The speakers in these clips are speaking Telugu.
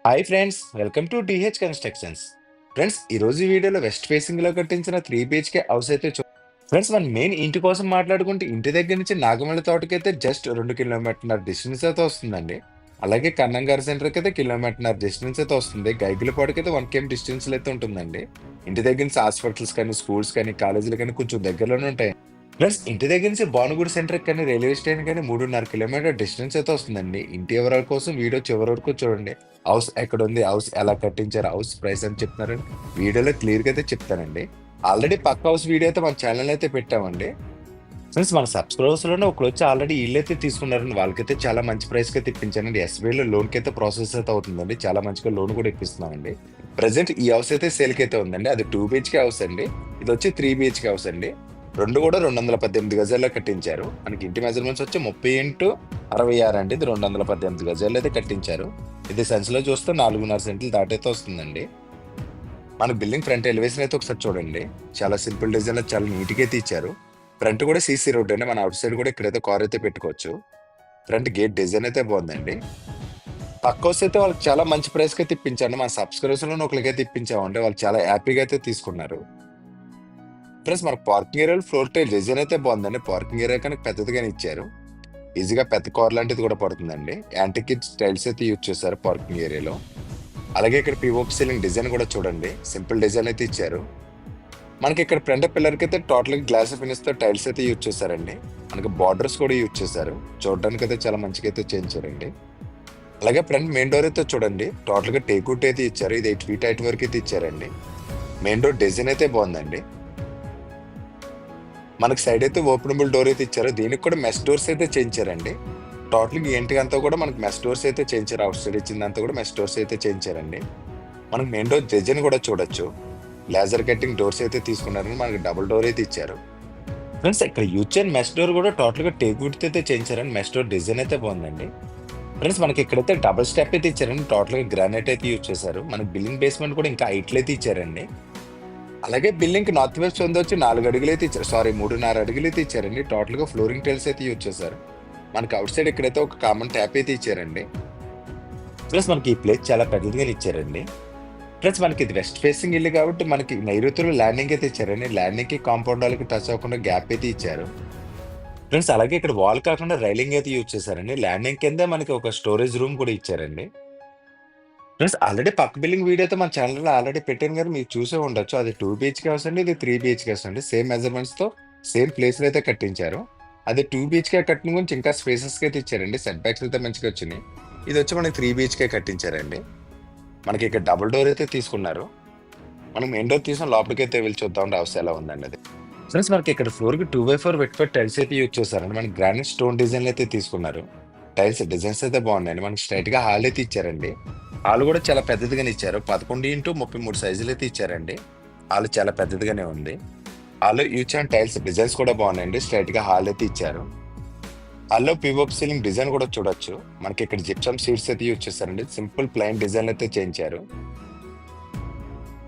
Hi friends, welcome to DH constructions. Friends, ఈ రోజు ఈ వీడియోలో వెస్ట్ ఫేసింగ్ లో కట్టించిన 3 BHK హౌస్ అయితే ఫ్రెండ్స్, మన మెయిన్ ఇంటి కోసం మాట్లాడుకుంటే ఇంటి దగ్గర నుంచి నాగమల్లి తోటకైతే జస్ట్ 2 కిలోమీటర్ల డిస్టెన్స్ అయితే వస్తుందండి. అలాగే కన్నంగారి సెంటర్కి అయితే 1 కిలోమీటర్ల డిస్టెన్స్ అయితే వస్తుంది. గైగిలపాడుకి అయితే 1 km డిస్టెన్స్ అయితే ఉంటుందండి. ఇంటి దగ్గర నుంచి హాస్పిటల్స్ కానీ, స్కూల్స్ కానీ, కాలేజీలు కానీ కొంచెం దగ్గరలోనే ఉంటాయి. ప్లస్ ఇంటి దగ్గర నుంచి భానుగుడి సెంటర్ కానీ, రైల్వే స్టేషన్ కానీ 3.5 కిలోమీటర్ డిస్టెన్స్ అయితే వస్తుందండి. ఇంటి వివరాల కోసం వీడియో చివరి వరకు చూడండి. హౌస్ ఎక్కడ ఉంది, హౌస్ ఎలా కట్టించారు, హౌస్ ప్రైస్ అని చెప్తున్నారని వీడియోలో క్లియర్గా అయితే చెప్తానండి. ఆల్రెడీ పక్క హౌస్ వీడియో అయితే మన ఛానల్ అయితే పెట్టామండి. ఫ్రెండ్స్, మన సబ్స్క్రైబర్స్ లోనే ఒకరు వచ్చి ఆల్రెడీ ఇల్లు అయితే తీసుకున్నారండి. వాళ్ళకైతే చాలా మంచి ప్రైస్ కి అయితే ఇప్పించానండి. ఎస్బీఐలో లోన్ కి అయితే ప్రాసెస్ అయితే అవుతుందండి. చాలా మంచిగా లోన్ కూడా ఇప్పిస్తున్నామండి. ప్రెసెంట్ ఈ హౌస్ అయితే సేల్ కి అయితే ఉందండి. అది 2 BHK హౌస్ అండి. ఇది వచ్చి 3 BHK హౌస్ అండి. రెండు కూడా 218 గజాల్లో కట్టించారు. మనకి ఇంటి మెజర్మెంట్స్ వచ్చి 30x66 అండి. ఇది 218 గజాల్లో అయితే కట్టించారు. ఇది సెన్స్ లో చూస్తే 4.5 సెంట్లు దాటైతే వస్తుందండి. మన బిల్డింగ్ ఫ్రంట్ ఎలివేషన్ అయితే ఒకసారి చూడండి. చాలా సింపుల్ డిజైన్ లో చాలా నీట్ గా అయితే ఇచ్చారు. ఫ్రంట్ కూడా సీసీ రోడ్ అండి. మన అవుట్ సైడ్ కూడా ఇక్కడైతే కార్ అయితే పెట్టుకోవచ్చు. ఫ్రంట్ గేట్ డిజైన్ అయితే బాగుందండి. పక్క హౌస్ అయితే వాళ్ళకి చాలా మంచి ప్రైస్ కి అయితే ఇప్పించాను. మన సబ్స్క్రైబర్స్ లో ఒకరికైతే ఇప్పించామంటే వాళ్ళు చాలా హ్యాపీగా అయితే తీసుకున్నారు. ప్లస్ మనకు పార్కింగ్ ఏరియాలో ఫ్లోర్ టైల్ డిజైన్ అయితే బాగుందండి. పార్కింగ్ ఏరియా కనుక పెద్దదిగానే ఇచ్చారు. ఈజీగా పెద్ద కార్ లాంటిది కూడా పడుతుందండి. యాంటిక్ స్టైల్స్ అయితే యూజ్ చేశారు పార్కింగ్ ఏరియాలో. అలాగే ఇక్కడ పిఓపి సీలింగ్ డిజైన్ కూడా చూడండి. సింపుల్ డిజైన్ అయితే ఇచ్చారు. మనకి ఇక్కడ ఫ్రంట్ పిల్లర్ కి అయితే టోటల్ గ్లాస్ ఫినిష్ తో టైల్స్ అయితే యూజ్ చేశారండి. మనకి బార్డర్స్ కూడా యూజ్ చేశారు. చూడడానికి అయితే చాలా మంచిగా అయితే చేయించారండి. అలాగే ఫ్రంట్ మెయిన్ డోర్ అయితే చూడండి. టోటల్ గా టేక్వుడ్ అయితే ఇచ్చారు. ఇది 8 feet హైట్ వరకు అయితే ఇచ్చారండి. మెయిన్ డోర్ డిజైన్ అయితే బాగుందండి. మనకి సైడ్ అయితే ఓపెనబుల్ డోర్ అయితే ఇచ్చారు. దీనికి కూడా మెస్ డోర్స్ అయితే చేయించారండి. టోటల్ ఇంటికి అంతా కూడా మనకి మెస్ డోర్స్ అయితే చేయించారు. అవుట్ సైడ్ ఇచ్చిందంతా కూడా మెస్ డోర్స్ అయితే చేయించారండి. మనకి మెయిన్ డోర్ డిజైన్ కూడా చూడొచ్చు. లేజర్ కటింగ్ డోర్స్ అయితే తీసుకున్నారని మనకి డబుల్ డోర్ అయితే ఇచ్చారు. ఫ్రెండ్స్, ఇక్కడ యూచ్ అండ్ మెస్ డోర్ కూడా టోటల్ గా టేక్ వుడ్ అయితే చేయించారండి. మెస్ డోర్ డిజైన్ అయితే బాగుందండి. ఫ్రెండ్స్, మనకి ఇక్కడైతే డబుల్ స్టెప్ అయితే ఇచ్చారండి. టోటల్ గా గ్రానైట్ అయితే యూజ్ చేశారు. మనకి బిల్డింగ్ బేస్మెంట్ కూడా ఇంకా హైట్లు అయితే ఇచ్చారండి. అలాగే బిల్డింగ్ కి నార్త్ వెస్ట్ వచ్చి 4 అడుగులు అయితే ఇచ్చారు. 3.5 అడుగులు అయితే ఇచ్చారండి. టోటల్ గా ఫ్లోరింగ్ టైల్స్ అయితే యూజ్ చేశారు. మనకి అవుట్ సైడ్ ఇక్కడైతే ఒక కామన్ ట్యాప్ అయితే ఇచ్చారండి. ప్లస్ మనకి ఈ ప్లేస్ చాలా పెద్దదిగా ఇచ్చారండి. ప్లస్ మనకి ఇది వెస్ట్ ఫేసింగ్ ఇల్లు కాబట్టి మనకి నైరుతిలో ల్యాండింగ్ అయితే ఇచ్చారండి. ల్యాండింగ్ కి కాంపౌండ్ వాళ్ళకి టచ్ అవ్వకుండా గ్యాప్ అయితే ఇచ్చారు. ఫ్రెండ్స్, అలాగే ఇక్కడ వాల్ కాకుండా రైలింగ్ అయితే యూజ్ చేశారండి. ల్యాండింగ్ కింద మనకి ఒక స్టోరేజ్ రూమ్ కూడా ఇచ్చారండి. ఫ్రెండ్స్, ఆల్రెడీ పక్క బిల్డింగ్ వీడియో అయితే మన ఛానల్లో ఆల్రెడీ పెట్టాను కదా, మీరు చూసే ఉండొచ్చు. అది 2 BHK హౌస్ అండి. ఇది 3 BHK హౌస్ అండి. సేమ్ మెజర్మెంట్స్ తో సేమ్ ప్లేస్ లో అయితే కట్టించారు. అది 2 BHK కట్టిన గురించి ఇంకా స్పేసెస్ అయితే ఇచ్చారండి. సెట్ బ్యాక్స్ అయితే మంచిగా వచ్చినాయి. ఇది వచ్చి మనకి 3 BHK కట్టించారండి. మనకి ఇక్కడ డబుల్ డోర్ అయితే తీసుకున్నారు. మనం మెయిన్ డోర్ తీసుకుని లోపలికి అయితే వెళ్ళి చూద్దాం హౌస్ ఎలా ఉందండి అది. ఫ్రెండ్స్, మనకి ఇక్కడ ఫ్లోర్ కి 2x4 వెట్ ఫర్ టైల్స్ అయితే యూజ్ చేశారండి. మనకి గ్రానైట్ స్టోన్ డిజైన్ అయితే తీసుకున్నారు. టైల్స్ డిజైన్స్ అయితే బాగున్నాయండి. మనకి స్ట్రైట్ గా హాల్ అయితే ఇచ్చారండి. హాల్ కూడా చాలా పెద్దదిగానే ఇచ్చారు. 11x33 సైజులు అయితే ఇచ్చారండి. హాల్ చాలా పెద్దదిగానే ఉంది. Hall use and tiles designs కూడా బాగున్నాయండి. స్ట్రైట్ గా హాల్ అయితే ఇచ్చారు. హాల్లో పిఓపి సీలింగ్ డిజైన్ కూడా చూడొచ్చు. మనకి ఇక్కడ జిప్సమ్ షీట్స్ అయితే యూజ్ చేశారండి. సింపుల్ ప్లైన్ డిజైన్ అయితే చేయించారు.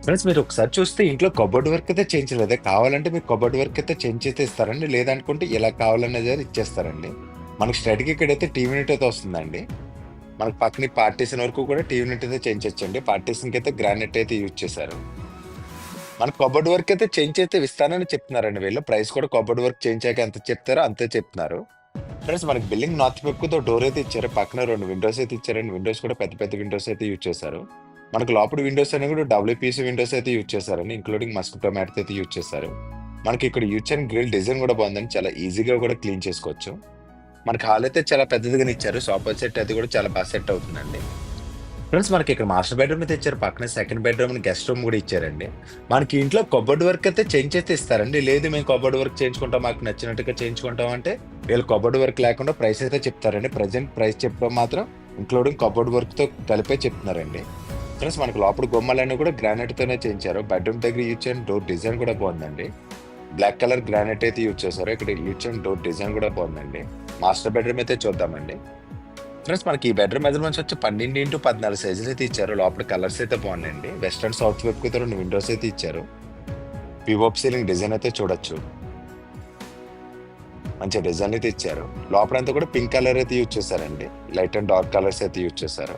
ఫ్రెండ్స్, మీరు ఒకసారి చూస్తే ఇంట్లో కబోర్డ్ వర్క్ అయితే చేయించలేదు. కావాలంటే మీకు కబోర్డ్ వర్క్ అయితే చేంజ్ అయితే ఇస్తారండి. లేదనుకుంటే ఇలా కావాలనేది ఇచ్చేస్తారండి. మనకి స్ట్రైట్ గా ఇక్కడైతే టీవీ యూనిట్ అయితే వస్తుందండి. మనకి పక్కన పార్టీషన్ వరకు కూడా టీవీ యూనిట్ అయితే చేయించొచ్చండి. పార్టీషన్ కి అయితే గ్రానైట్ అయితే యూజ్ చేశారు. మన కబోర్డ్ వర్క్ అయితే చేంజ్ అయితే ఇస్తానని చెప్తున్నారండి వీళ్ళు. ప్రైస్ కూడా కబోర్డ్ వర్క్ చేయించాక ఎంత చెప్తారో అంతే చెప్తున్నారు. ఫ్రెండ్స్, మనకి బిల్డింగ్ నార్త్ తో డోర్ అయితే ఇచ్చారు. పక్కన 2 విండోస్ అయితే ఇచ్చారండి. విండోస్ కూడా పెద్ద పెద్ద విండోస్ అయితే యూజ్ చేశారు. మనకి లోపల విండోస్ అనేవి కూడా WPC విండోస్ అయితే యూజ్ చేశారండి. ఇంక్లూడింగ్ మస్కిటో మ్యాట్ అయితే యూజ్ చేశారు. మనకి ఇక్కడ యూచ్ అండ్ గ్రిల్ డిజైన్ కూడా బాగుందండి. చాలా ఈజీగా కూడా క్లీన్ చేసుకోవచ్చు. మనకి హాల్ అయితే చాలా పెద్దదిగా ఇచ్చారు. సోఫా సెట్ అయితే కూడా చాలా బాగా సెట్ అవుతుందండి. ఫ్రెండ్స్, మనకి ఇక్కడ మాస్టర్ బెడ్రూమ్ అయితే ఇచ్చారు. పక్కన సెకండ్ బెడ్రూమ్ గెస్ట్ రూమ్ కూడా ఇచ్చారండి. మనకి ఇంట్లో కబోర్డ్ వర్క్ అయితే చేంజ్ అయితే ఇస్తారండి. లేదు మేము కబోర్డ్ వర్క్ చేయించుకుంటాం, మాకు నచ్చినట్టుగా చేయించుకుంటాం అంటే వీళ్ళు కబోర్డ్ వర్క్ లేకుండా ప్రైస్ అయితే చెప్తారండి. ప్రజెంట్ ప్రైస్ చెప్పడం మాత్రం ఇంక్లూడింగ్ కబోర్డ్ వర్క్ తో కలిపే చెప్తున్నారండి. ఫ్రెండ్స్, మనకి లోపల గుమ్మాలన్నీ కూడా గ్రానైట్ తోనే చేయించారు. బెడ్రూమ్ దగ్గర యూజ్ అండ్ డోర్ డిజైన్ కూడా బాగుందండి. బ్లాక్ కలర్ గ్రానైట్ అయితే యూజ్ చేశారు. ఇక్కడ యూజ్ అండ్ డోర్ డిజైన్ కూడా బాగుందండి. మాస్టర్ బెడ్రూమ్ అయితే చూద్దామండి. ఫ్రెండ్స్, మనకి ఈ బెడ్రూమ్ మెజర్మెంట్స్ వచ్చి 12x14 సైజులు అయితే ఇచ్చారు. లోపల కలర్స్ అయితే బాగున్నాయండి. వెస్ట్ అండ్ సౌత్ వైపు అయితే 2 విండోస్ అయితే ఇచ్చారు. పిఓపి సీలింగ్ డిజైన్ అయితే చూడొచ్చు. మంచి డిజైన్ అయితే ఇచ్చారు. లోపలంతా కూడా పింక్ కలర్ అయితే యూజ్ చేశారండి. లైట్ అండ్ డార్క్ కలర్స్ అయితే యూజ్ చేశారు.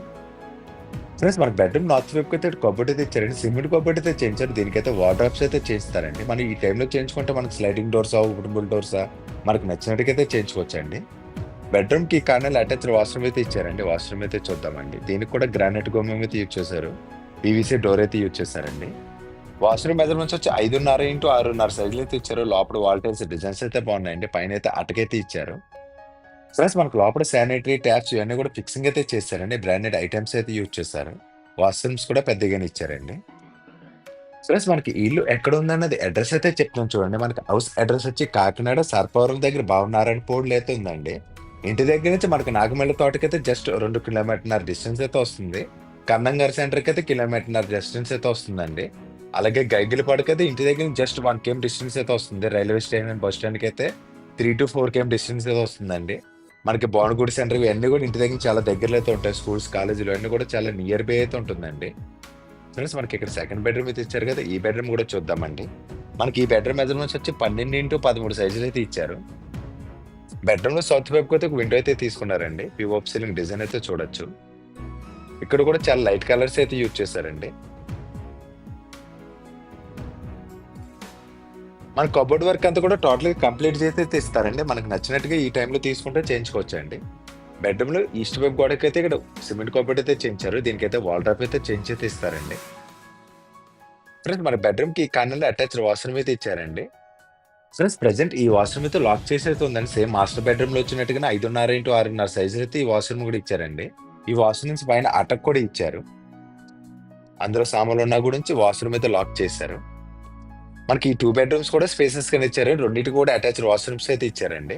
ఫ్రెండ్స్ మనకి బెడ్రూమ్ నార్త్ వైపుకి అయితే కబోర్డ్ అయితే ఇచ్చారండి. సిమెంట్ కబోర్డ్ అయితే చేయించారు. దీనికైతే వార్డ్రోబ్స్ అయితే చేయిస్తారండి. మనం ఈ టైంలో చేయించుకుంటే మనకి స్లైడింగ్ డోర్సా, ఓపెనబుల్ డోర్సా మనకు నచ్చినట్టుగా అయితే చేయించుకోవచ్చండి. బెడ్రూమ్‌కి కార్నర్‌లో అటాచ్డ్ వాష్‌రూమ్ అయితే ఇచ్చారండి. వాష్‌రూమ్ అయితే చూద్దామండి. దీనికి కూడా గ్రానైట్ గుమ్మం అయితే యూజ్ చేశారు. పీవీసీ డోర్ అయితే యూజ్ చేశారండి. వాష్‌రూమ్ మెజర్‌మెంట్స్ వచ్చి 5.5 ఇంటూ 6.5 సైజులు అయితే ఇచ్చారు. లోపల వాల్ టైల్స్ డిజైన్స్ అయితే బాగున్నాయండి. పైనైతే అటకైతే ఇచ్చారు. ప్లస్ మనకు లోపల శానిటరీ ట్యాప్స్ ఇవన్నీ కూడా ఫిక్సింగ్ అయితే చేశారండి. బ్రాండెడ్ ఐటెమ్స్ అయితే యూజ్ చేశారు. వాష్‌రూమ్స్ కూడా పెద్దగానే ఇచ్చారండి. ప్లస్ మనకి ఈ ఇల్లు ఎక్కడ ఉందన్నది అడ్రెస్ అయితే చెప్తాను చూడండి. మనకి హౌస్ అడ్రెస్ వచ్చి కాకినాడ సర్పవరం దగ్గర భావనారాయణపూడిలో అయితే ఉందండి. ఇంటి దగ్గర నుంచి మనకి నాగమల్లి తోటకైతే జస్ట్ 2 కిలోమీటర్‌న్నర డిస్టెన్స్ అయితే వస్తుంది. కన్నంగారి సెంటర్‌కి అయితే కిలోమీటర్‌న్నర డిస్టెన్స్ అయితే వస్తుందండి. అలాగే గైగిలిపాడుకైతే ఇంటి దగ్గర నుంచి జస్ట్ 1 కేఎం డిస్టెన్స్ అయితే వస్తుంది. రైల్వే స్టేషన్ అండ్ బస్ స్టాండ్‌కి అయితే 3-4 కేఎం డిస్టెన్స్ అయితే వస్తుందండి. మనకి భానుగుడి సెంటర్ ఇవన్నీ కూడా ఇంటి దగ్గర నుంచి చాలా దగ్గరలో అయితే ఉంటాయి. స్కూల్స్, కాలేజీలు అన్నీ కూడా చాలా నియర్ బై అయితే ఉంటుందండి. ఫ్రెండ్స్ మనకి ఇక్కడ సెకండ్ బెడ్రూమ్ అయితే ఇచ్చారు కదా! ఈ బెడ్రూమ్ కూడా చూద్దామండి. మనకి ఈ బెడ్రూమ్ మెజర్‌మెంట్స్ వచ్చి 12x13 సైజులు అయితే ఇచ్చారు. బెడ్రూమ్‌లో సౌత్ వైపుకి అయితే ఒక విండో అయితే తీసుకున్నారండి. పీఓపీ సీలింగ్ డిజైన్ అయితే చూడొచ్చు. ఇక్కడ కూడా చాలా లైట్ కలర్స్ అయితే యూజ్ చేశారండి. మన కబోర్డ్ వర్క్ అంతా కూడా టోటల్‌గా కంప్లీట్ చేసి అయితే ఇస్తారండి. మనకు నచ్చినట్టుగా ఈ టైంలో తీసుకుంటే చేయించుకోవచ్చండి. బెడ్రూమ్‌లో ఈస్ట్ వైపు గోడకైతే ఇక్కడ సిమెంట్ కబోర్డ్ అయితే చేయించారు. దీనికైతే వాల్ డ్రాప్ అయితే చేంజ్ అయితే ఇస్తారండి. ఫ్రెండ్స్ మన బెడ్రూమ్‌కి ఈ కార్నర్‌లో అటాచ్డ్ వాష్‌రూమ్ అయితే ఇచ్చారండి. ఫ్రెండ్స్ ప్రెజెంట్ ఈ వాష్‌రూమ్ అయితే లాక్ చేసి అయితే ఉందండి. సేమ్ మాస్టర్ బెడ్రూమ్‌లో వచ్చినట్టుగానే 5.5x6.5 సైజులో అయితే ఈ వాష్‌రూమ్ కూడా ఇచ్చారండి. ఈ వాష్‌రూమ్ నుంచి పైన అటక్ కూడా ఇచ్చారు. అందులో సామాన్లున్నా గురించి వాష్‌రూమ్ అయితే లాక్ చేశారు. మనకి ఈ 2 బెడ్రూమ్స్ కూడా స్పేసెస్‌గానే ఇచ్చారు. రెండిటికి కూడా అటాచ్డ్ వాష్‌రూమ్స్ అయితే ఇచ్చారండి.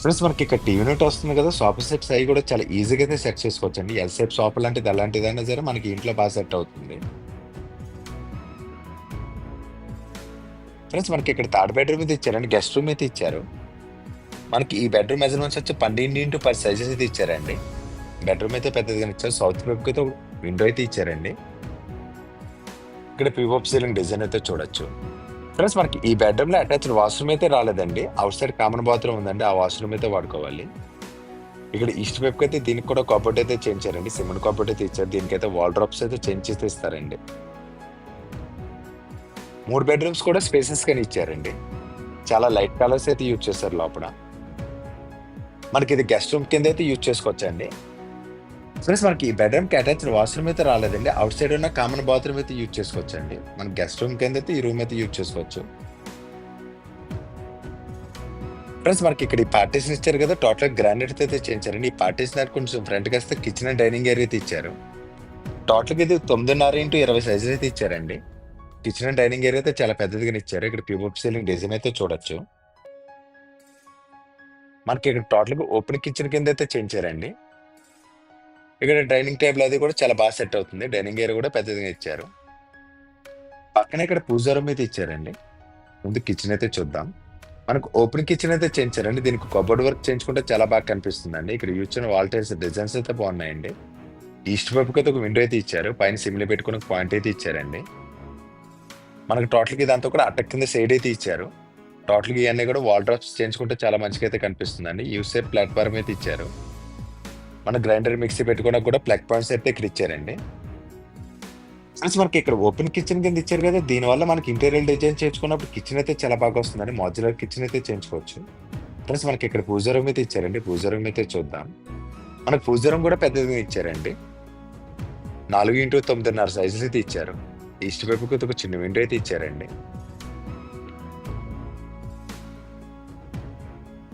ఫ్రెండ్స్ మనకి ఇక్కడ టీవీ యూనిట్ వస్తుంది కదా! సోఫా సెట్స్ అయి కూడా చాలా ఈజీగా అయితే సెట్ చేసుకోవచ్చండి. ఎల్ షేప్ సోఫా లాంటిది ఎలాంటిదైనా సరే మనకి ఇంట్లో బాగా సెట్ అవుతుంది. ఫ్రెండ్స్ మనకి ఇక్కడ థర్డ్ బెడ్రూమ్ అయితే ఇచ్చారండి. గెస్ట్ రూమ్ అయితే ఇచ్చారు. మనకి ఈ బెడ్రూమ్ మెజర్‌మెంట్స్ వచ్చి 12x10 సైజెస్ అయితే ఇచ్చారండి. బెడ్రూమ్ అయితే పెద్దదిగానే ఇచ్చారు. సౌత్ వైపుకి అయితే విండో అయితే ఇచ్చారండి. ఇక్కడ పీఓపీ సీలింగ్ డిజైన్ అయితే చూడొచ్చు. ఫ్రెండ్స్ మనకి ఈ బెడ్రూమ్‌లో అటాచ్డ్ వాష్‌రూమ్ అయితే రాలేదండి. ఔట్ సైడ్ కామన్ బాత్రూమ్ ఉందండి. ఆ వాష్‌రూమ్ అయితే వాడుకోవాలి. ఇక్కడ ఈస్ట్ వైపుకి అయితే దీనికి కూడా కబోర్డ్ అయితే చేయించారండి. సిమెంట్ కబోర్డ్ అయితే ఇచ్చారు. దీనికైతే వాల్ డ్రాప్స్ అయితే చేంజ్ చేసి ఇస్తారండి. 3 బెడ్రూమ్స్ కూడా స్పేసెస్‌గానే ఇచ్చారండి. చాలా లైట్ కలర్స్ అయితే యూజ్ చేశారు లోపల. మనకి ఇది గెస్ట్ రూమ్ కింద అయితే యూజ్ చేసుకోవచ్చండి. ఫ్రెండ్స్ మనకి ఈ బెడ్రూమ్‌కి అటాచ్డ్ వాష్‌రూమ్ అయితే రాలేదండి. ఔట్ సైడ్ ఉన్న కామన్ బాత్రూమ్ అయితే యూజ్ చేసుకోవచ్చండి. మన గెస్ట్ రూమ్ కింద అయితే ఈ రూమ్ అయితే యూజ్ చేసుకోవచ్చు. ఫ్రెండ్స్ మనకి ఇక్కడ ఈ పార్టీషన్ ఇచ్చారు కదా! టోటల్‌గా గ్రానైట్ అయితే చేయించారండి. ఈ పార్టీషన్ కొంచెం ఫ్రంట్‌కి వస్తే కిచెన్ అండ్ డైనింగ్ ఏరియా అయితే ఇచ్చారు. టోటల్‌గా ఇది 9.5x20 సైజులు అయితే ఇచ్చారండి. కిచెన్ అండ్ డైనింగ్ ఏరియా అయితే చాలా పెద్దదిగానే ఇచ్చారు. ఇక్కడ పీఓపీ సీలింగ్ డిజైన్ అయితే చూడొచ్చు. మనకి ఇక్కడ టోటల్‌గా ఓపెన్ కిచెన్ కింద అయితే చేయించారండి. ఇక్కడ డైనింగ్ టేబుల్ అది కూడా చాలా బాగా సెట్ అవుతుంది. డైనింగ్ ఏరియా కూడా పెద్దదిగా ఇచ్చారు. పక్కనే ఇక్కడ పూజా రూమ్ అయితే ఇచ్చారండి. ముందు కిచెన్ అయితే చూద్దాం. మనకు ఓపెన్ కిచెన్ అయితే చేయించారండి. దీనికి కబోర్డ్ వర్క్ చేయించుకుంటే చాలా బాగా కనిపిస్తుందండి. ఇక్కడ యూజ్ చేసిన వాల్ టైల్స్ డిజైన్స్ అయితే బాగున్నాయండి. ఈస్ట్ వైపుకి అయితే ఒక విండో అయితే ఇచ్చారు. పైన సిమ్లీ పెట్టుకుని ఒక పాయింట్ అయితే ఇచ్చారండి. మనకు టోటల్‌గా ఇదంతా కూడా అటక్ కింద షేడ్ అయితే ఇచ్చారు. టోటల్‌గా ఇవన్నీ కూడా వాల్ డ్రాప్స్ చేయించుకుంటే చాలా మంచిగా అయితే కనిపిస్తుందండి. యూ షేప్ ప్లాట్‌ఫార్మ్ అయితే ఇచ్చారు. మన గ్రైండర్, మిక్సీ పెట్టుకోవడానికి కూడా ప్లగ్ పాయింట్స్ అయితే ఇక్కడ ఇచ్చారండి. ఫ్రెండ్స్ మనకి ఇక్కడ ఓపెన్ కిచెన్ కింద ఇచ్చారు కదా! దీనివల్ల మనకి ఇంటీరియర్ డిజైన్ చేయించుకున్నప్పుడు కిచెన్ అయితే చాలా బాగా వస్తుందండి. మాడ్యులర్ కిచెన్ అయితే చేయించుకోవచ్చు. ఫ్రెండ్స్ మనకి ఇక్కడ పూజా రూమ్ అయితే ఇచ్చారండి. పూజా రూమ్ అయితే చూద్దాం. మనకు పూజా రూమ్ కూడా పెద్దదిగా ఇచ్చారండి. 4x9.5 సైజెస్ అయితే ఇచ్చారు. ఈస్ట్ వైపుకి అయితే ఒక చిన్న విండో అయితే ఇచ్చారండి.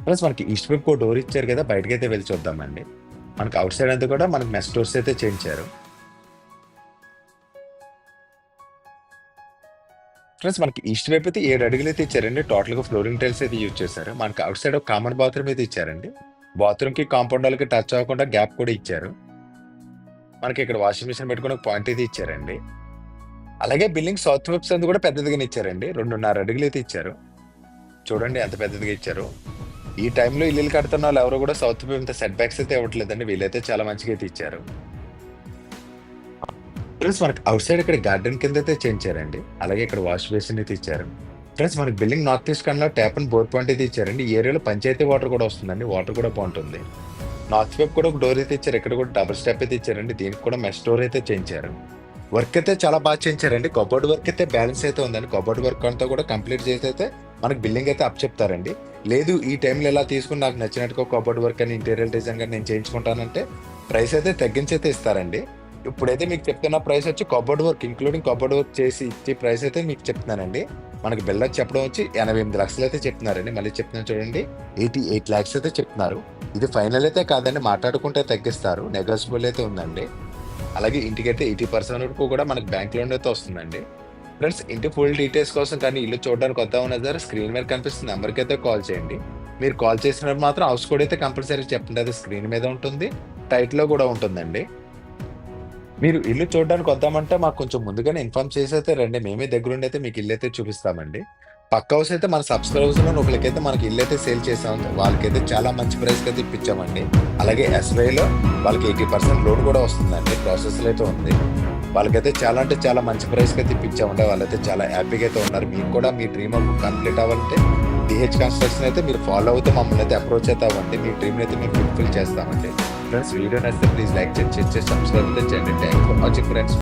ఫ్రెండ్స్ మనకి ఈస్ట్ వైపుకి ఒక డోర్ ఇచ్చారు కదా! బయటకైతే వెళ్ళి చూద్దామండి. మనకి అవుట్ సైడ్ అంతా కూడా మనకి మెష్ డోర్స్ అయితే చేయించారు. ఫ్రెండ్స్ మనకి ఈస్ట్ వైపు అయితే 7 అడుగులు అయితే ఇచ్చారండి. టోటల్‌గా ఫ్లోరింగ్ టైల్స్ అయితే యూజ్ చేశారు. మనకి అవుట్ సైడ్ ఒక కామన్ బాత్రూమ్ అయితే ఇచ్చారండి. బాత్రూమ్‌కి కాంపౌండ్ వాల్‌కి టచ్ అవ్వకుండా గ్యాప్ కూడా ఇచ్చారు. మనకి ఇక్కడ వాషింగ్ మెషిన్ పెట్టుకునే ఒక పాయింట్ అయితే ఇచ్చారండి. అలాగే బిల్డింగ్ సౌత్ వైపు సందు కూడా పెద్దదిగానే ఇచ్చారండి. 2.5 అడుగులు అయితే ఇచ్చారు. చూడండి ఎంత పెద్దదిగా ఇచ్చారో. ఈ టైంలో ఇల్లులు కడుతున్న వాళ్ళు ఎవరు కూడా సౌత్ వైపు ఇంత సెట్ బ్యాక్స్ అయితే ఇవ్వట్లేదండి. వీళ్ళైతే చాలా మంచిగా అయితే ఇచ్చారు. ఫ్రెండ్స్ మనకి అవుట్ సైడ్ ఇక్కడ గార్డెన్ కింద అయితే చేయించారండి. అలాగే ఇక్కడ వాష్ బేసిన్ అయితే ఇచ్చారు. ఫ్రెండ్స్ మనకి బిల్డింగ్ నార్త్ ఈస్ట్ కార్నర్‌లో ట్యాప్ అండ్ బోర్ పాయింట్ అయితే ఇచ్చారండి. ఈ ఏరియాలో పంచాయతీ వాటర్ కూడా వస్తుందండి. వాటర్ కూడా బాగుంటుంది. నార్త్ వైపు కూడా ఒక డోర్ అయితే ఇచ్చారు. ఇక్కడ కూడా డబుల్ స్టెప్ అయితే ఇచ్చారండి. దీనికి కూడా మెష్ డోర్ అయితే చేయించారు. వర్క్ అయితే చాలా బాగా చేయించారండి. కబోర్డ్ వర్క్ అయితే బ్యాలెన్స్ అయితే ఉందండి. కబోర్డ్ వర్క్ అంతా కూడా కంప్లీట్ చేసి అయితే మనకి బిల్డింగ్ అయితే అప్ చెప్తారండి. లేదు ఈ టైంలో ఇలా తీసుకుని నాకు నచ్చినట్టుగా కబోర్డ్ వర్క్ అని ఇంటీరియర్ డిజైన్ కానీ నేను చేయించుకుంటానంటే ప్రైస్ అయితే తగ్గించి అయితే ఇస్తారండి. ఇప్పుడైతే మీకు చెప్తున్న ప్రైస్ వచ్చి cupboard work including cupboard work చేసి ఇచ్చే ప్రైస్ అయితే మీకు చెప్తున్నానండి. మనకి బిల్డర్ చెప్పడం వచ్చి 88 లక్షలు అయితే చెప్తున్నారండి. మళ్ళీ చెప్తున్నాను చూడండి, 88 lakhs అయితే చెప్తున్నారు. ఇది ఫైనల్ అయితే కాదండి, మాట్లాడుకుంటే తగ్గిస్తారు. నెగోషియబుల్ అయితే ఉందండి. అలాగే ఇంటికైతే 80% వరకు కూడా మనకి బ్యాంక్ లోన్ అయితే వస్తుందండి. ఫ్రెండ్స్, ఇంటి ఫుల్ డీటెయిల్స్ కోసం కానీ ఇల్లు చూడడానికి వద్దా ఉన్న సరే స్క్రీన్ మీద కనిపిస్తున్న నెంబర్కి అయితే కాల్ చేయండి. మీరు కాల్ చేసినప్పుడు మాత్రం హౌస్ కోడ్ అయితే కంపల్సరీ చెప్పండి. అది స్క్రీన్ మీద ఉంటుంది, టైట్లో కూడా ఉంటుందండి. మీరు ఇల్లు చూడడానికి వద్దామంటే మాకు కొంచెం ముందుగానే ఇన్ఫార్మ్ చేసి అయితే రండి. మేమే దగ్గరుండి అయితే మీకు ఇల్లు అయితే చూపిస్తామండి. పక్క హౌస్ అయితే మన సబ్స్క్రైబర్స్ లో ఒకరికైతే మనకి ఇల్లు అయితే సేల్ చేసాం. వాళ్ళకైతే చాలా మంచి ప్రైస్ అయితే ఇప్పించామండి. అలాగే ఎస్బీఐలో వాళ్ళకి 80% లోన్ కూడా వస్తుందండి. ప్రాసెస్ అయితే ఉంది. వాళ్ళకైతే చాలా అంటే చాలా మంచి ప్రైస్ అయితే ఇప్పించామండి. వాళ్ళైతే చాలా హ్యాపీగా అయితే ఉన్నారు. మీకు కూడా మీ డ్రీమ్ కంప్లీట్ అవ్వాలంటే డిహెచ్ కన్స్ట్రక్షన్ అయితే మీరు ఫాలో అవుతూ మమ్మల్ని అయితే అప్రోచ్ అయితే అవ్వండి. మీ డ్రీమ్ అయితే మేము ఫుల్ఫిల్ చేస్తామండి. ఫ్రెండ్స్, వీడియో నచ్చితే ప్లీజ్ లైక్ చేసి సబ్స్క్రైబ్ అయితే చేయండి. Thank for watching friends.